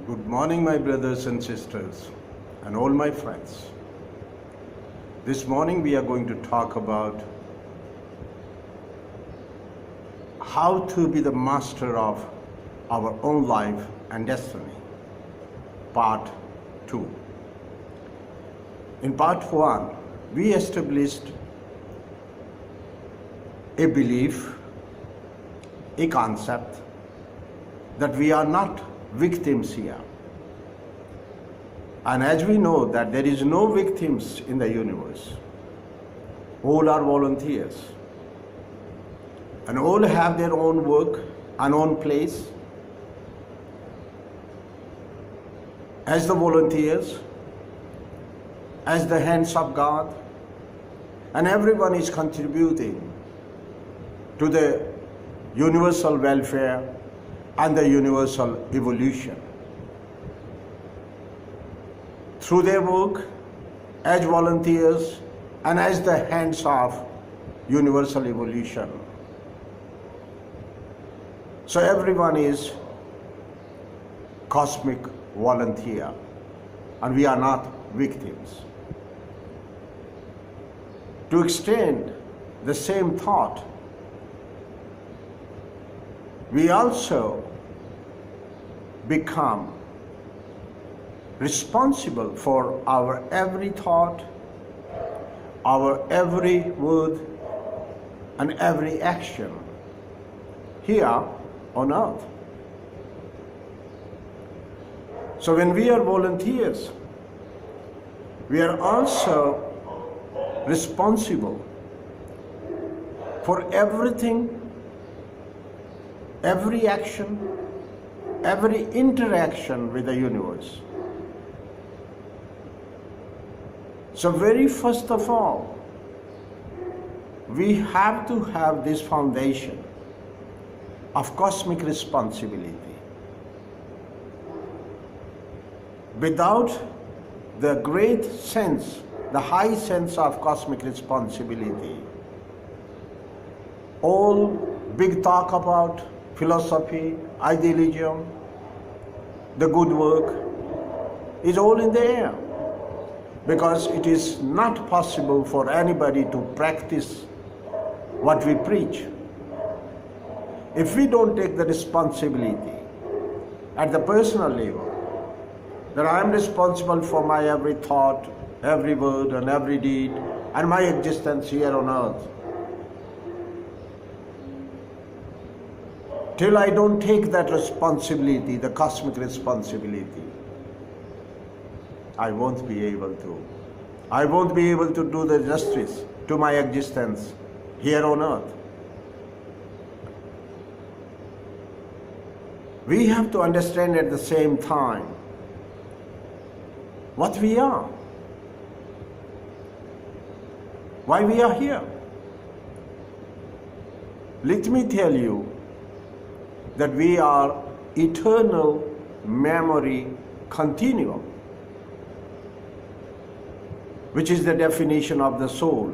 Good morning, my brothers and sisters, and all my friends. This morning we are going to talk about how to be the master of our own life and destiny, part 2. In part 1, we established a belief, a concept that we are not victims here. And as we know that there is no victims in the universe, all are volunteers. And all have their own work and own place. As the volunteers, as the hands of God, and everyone is contributing to the universal welfare and the universal evolution. Through their work, as volunteers and as the hands of universal evolution. So everyone is cosmic volunteer, and we are not victims. To extend the same thought, we also become responsible for our every thought, our every word, and every action here on earth. So when we are volunteers, we are also responsible for everything, every action, every interaction with the universe. So very first of all, we have to have this foundation of cosmic responsibility. Without the great sense, the high sense of cosmic responsibility, all big talk about philosophy, idealism, the good work is all in the air, because it is not possible for anybody to practice what we preach if we don't take the responsibility at the personal level, that I am responsible for my every thought, every word, and every deed, and my existence here on earth. Till I don't take that responsibility, the cosmic responsibility, I won't be able to do the justice to my existence here on earth. We have to understand at the same time what we are, why we are here. Let me tell you that we are eternal memory continuum, which is the definition of the soul.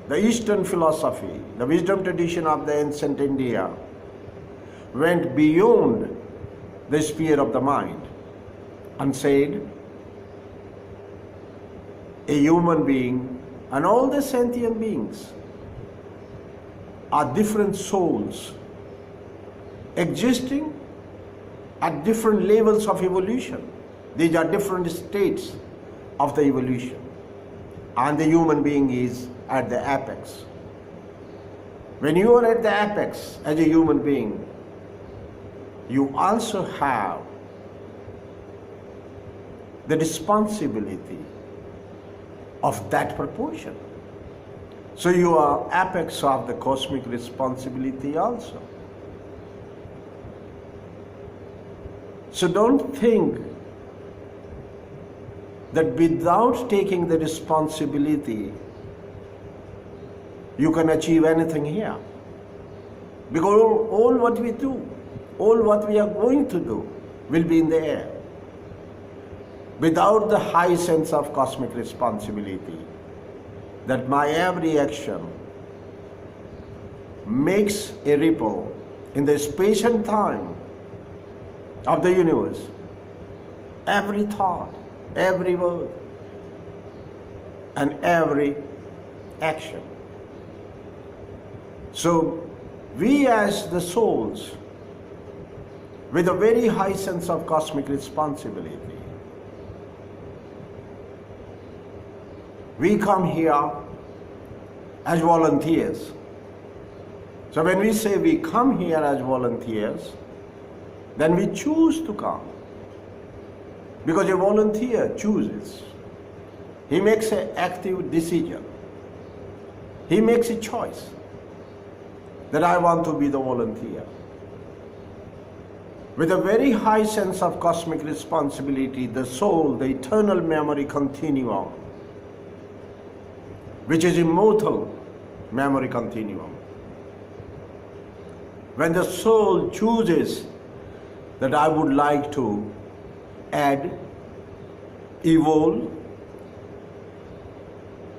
The Eastern philosophy, the wisdom tradition of the ancient India, went beyond the sphere of the mind and said, a human being and all the sentient beings are different souls existing at different levels of evolution. These are different states of the evolution. And the human being is at the apex. When you are at the apex as a human being, you also have the responsibility of that proportion. So you are apex of the cosmic responsibility also. So don't think that without taking the responsibility, you can achieve anything here. Because all what we do, all what we are going to do will be in the air. Without the high sense of cosmic responsibility, that my every action makes a ripple in the space and time of the universe, every thought, every word, and every action. So we as the souls, with a very high sense of cosmic responsibility, we come here as volunteers. So when we say we come here as volunteers, then we choose to come. Because a volunteer chooses. He makes an active decision. He makes a choice that I want to be the volunteer. With a very high sense of cosmic responsibility, the soul, the eternal memory continuum, which is immortal memory continuum. When the soul chooses that I would like to add, evolve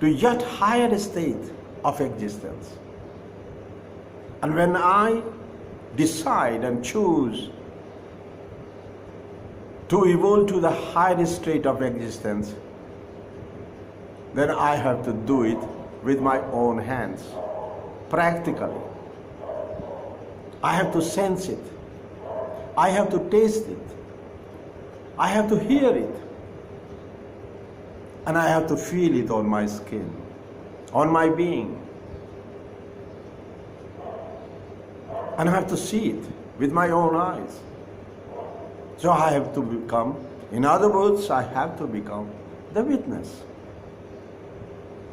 to yet higher state of existence. And when I decide and choose to evolve to the higher state of existence, then I have to do it with my own hands, practically. I have to sense it. I have to taste it. I have to hear it. And I have to feel it on my skin, on my being. And I have to see it with my own eyes. So I have to become, in other words, I have to become the witness.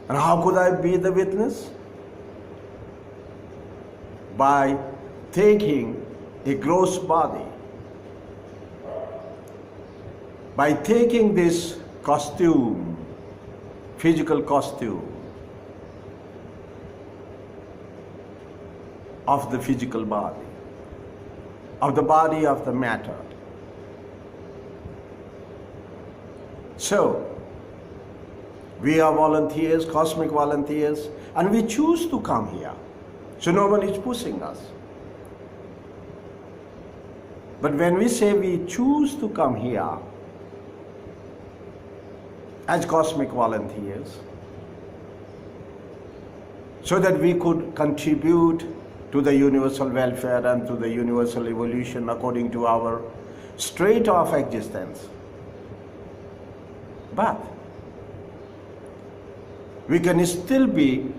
And how could I be the witness? By taking a gross body, by taking this costume, physical costume of the physical body, of the body of the matter. So, we are volunteers, cosmic volunteers, and we choose to come here. So no one is pushing us. But when we say we choose to come here as cosmic volunteers, so that we could contribute to the universal welfare and to the universal evolution according to our state of existence. But we can still be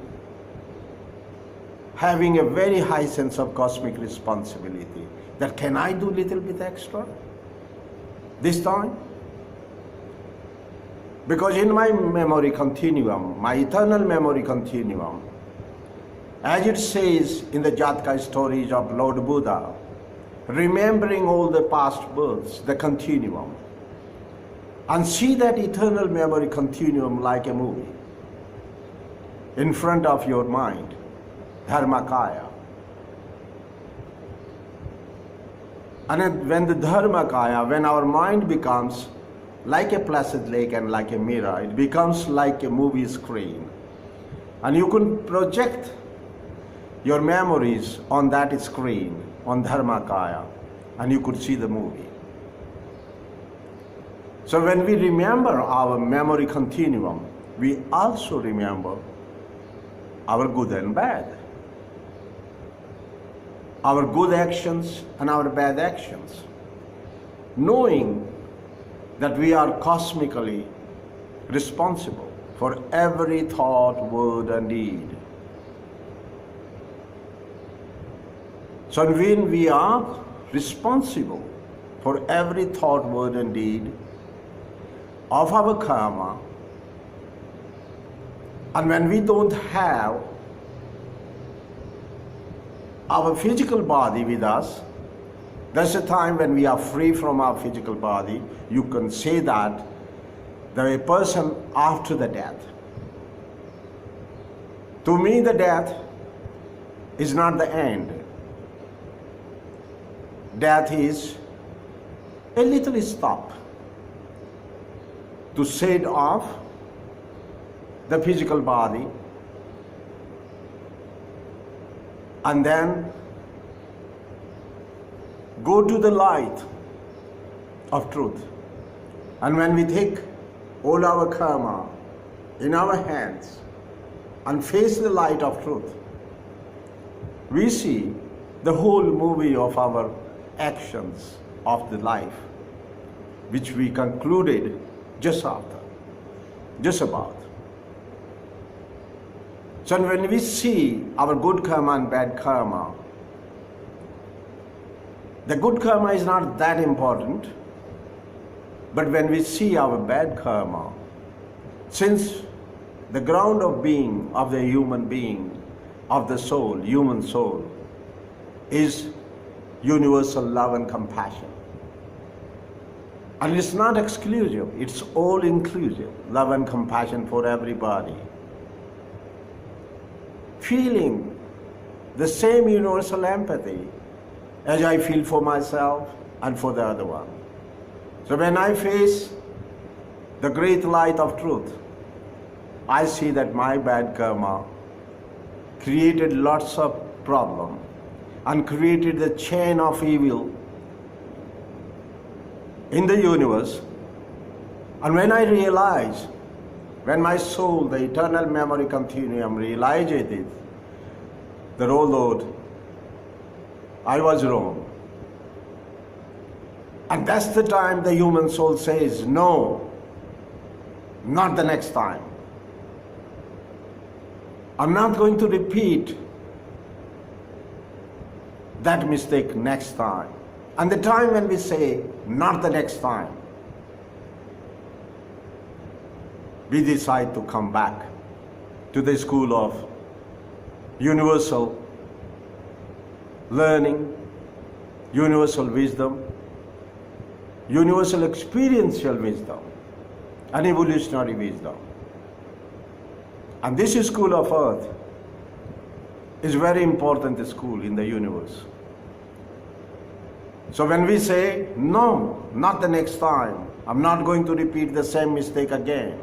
having a very high sense of cosmic responsibility. That can I do a little bit extra this time? Because in my memory continuum, my eternal memory continuum, as it says in the Jataka stories of Lord Buddha, remembering all the past births, the continuum, and see that eternal memory continuum like a movie in front of your mind, Dharmakaya. And when the Dharmakaya, when our mind becomes like a placid lake and like a mirror, it becomes like a movie screen. And you can project your memories on that screen, on Dharmakaya, and you could see the movie. So when we remember our memory continuum, we also remember our good and bad, our good actions and our bad actions, knowing that we are cosmically responsible for every thought, word, and deed. So when we are responsible for every thought, word, and deed of our karma, and when we don't have our physical body with us, that's a time when we are free from our physical body. You can say that a person after the death. To me, the death is not the end. Death is a little stop to shed off the physical body and then go to the light of truth. And when we take all our karma in our hands and face the light of truth, we see the whole movie of our actions of the life, which we concluded just about. So when we see our good karma and bad karma, the good karma is not that important, but when we see our bad karma, since the ground of being of the human being, of the soul, human soul, is universal love and compassion. And it's not exclusive, it's all inclusive, love and compassion for everybody. Feeling the same universal empathy as I feel for myself and for the other one. So when I face the great light of truth, I see that my bad karma created lots of problems and created the chain of evil in the universe. And when I realize, when my soul, the Eternal Memory Continuum, realizes it, that oh Lord, I was wrong. And that's the time the human soul says, no, not the next time. I'm not going to repeat that mistake next time. And the time when we say, not the next time, we decide to come back to the school of universal learning, universal wisdom, universal experiential wisdom, and evolutionary wisdom. And this school of earth is very important school in the universe. So when we say, no, not the next time, I'm not going to repeat the same mistake again,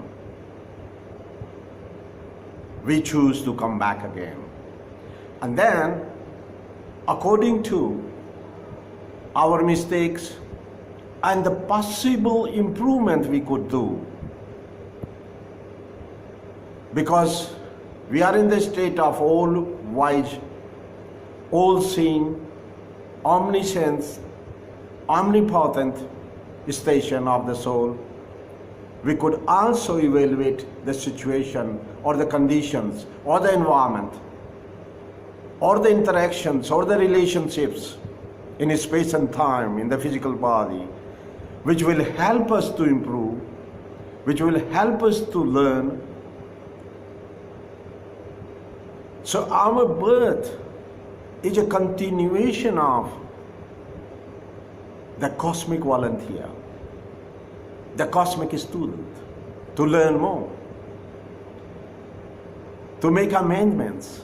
we choose to come back again. And then, according to our mistakes and the possible improvement we could do, because we are in the state of all-wise, all-seeing, omniscient, omnipotent station of the soul, we could also evaluate the situation or the conditions or the environment or the interactions or the relationships in space and time in the physical body, which will help us to improve, which will help us to learn. So our birth is a continuation of the cosmic volunteer, the cosmic student, to learn more, to make amendments,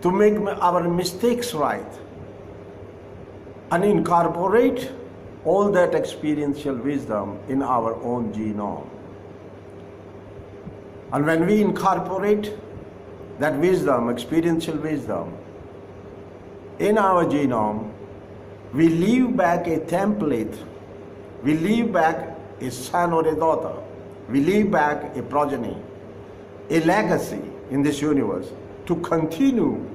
to make our mistakes right, and incorporate all that experiential wisdom in our own genome. And when we incorporate that wisdom, experiential wisdom, in our genome, we leave back a template, we leave back a son or a daughter, we leave back a progeny, a legacy in this universe to continue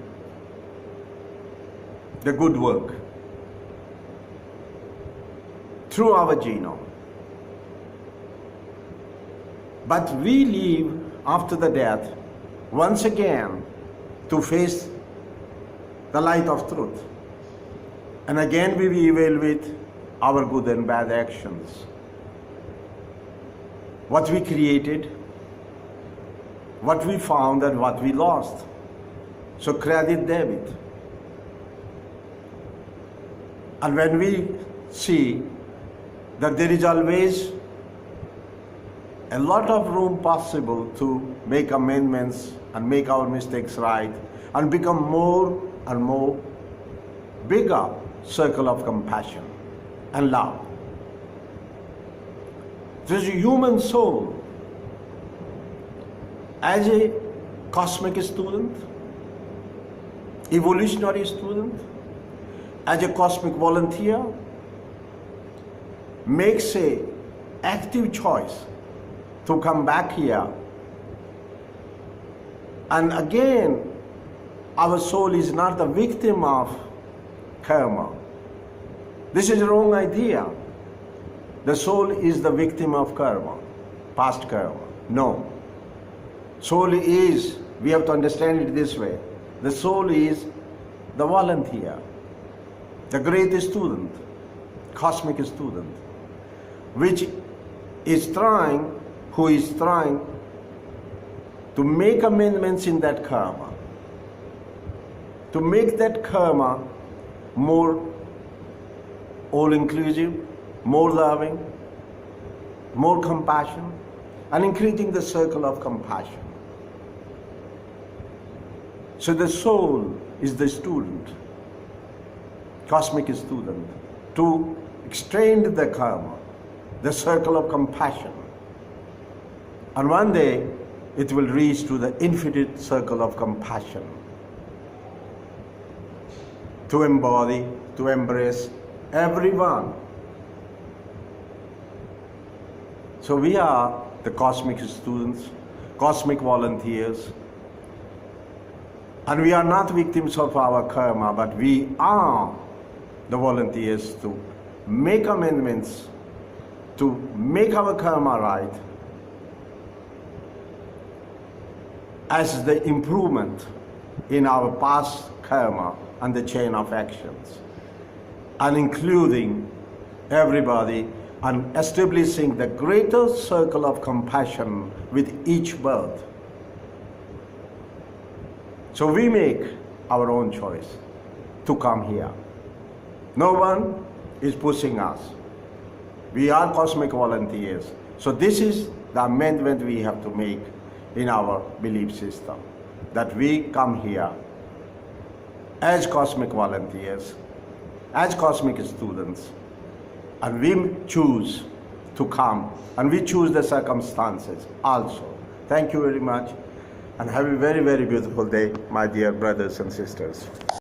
the good work through our genome. But we leave after the death once again to face the light of truth. And again we will evaluate our good and bad actions. What we created, what we found and what we lost. So credit, debit. And when we see that there is always a lot of room possible to make amendments and make our mistakes right and become more and more bigger circle of compassion and love. This human soul, as a cosmic student, evolutionary student, as a cosmic volunteer, makes a active choice to come back here, and again, our soul is not the victim of karma. This is a wrong idea. The soul is the victim of karma, past karma. No. Soul is, we have to understand it this way, the soul is the volunteer, the great student, cosmic student, who is trying to make amendments in that karma, to make that karma more all-inclusive, more loving, more compassion, and increasing the circle of compassion. So the soul is the student, cosmic student, to extend the karma, the circle of compassion. And one day it will reach to the infinite circle of compassion, to embody, to embrace everyone. So we are the cosmic students, cosmic volunteers, and we are not victims of our karma, but we are the volunteers to make amendments, to make our karma right as the improvement in our past karma and the chain of actions, and including everybody and establishing the greater circle of compassion with each birth. So we make our own choice to come here. No one is pushing us. We are cosmic volunteers. So this is the amendment we have to make in our belief system, that we come here as cosmic volunteers, as cosmic students, and we choose to come, and we choose the circumstances also. Thank you very much, and have a very, very beautiful day, my dear brothers and sisters.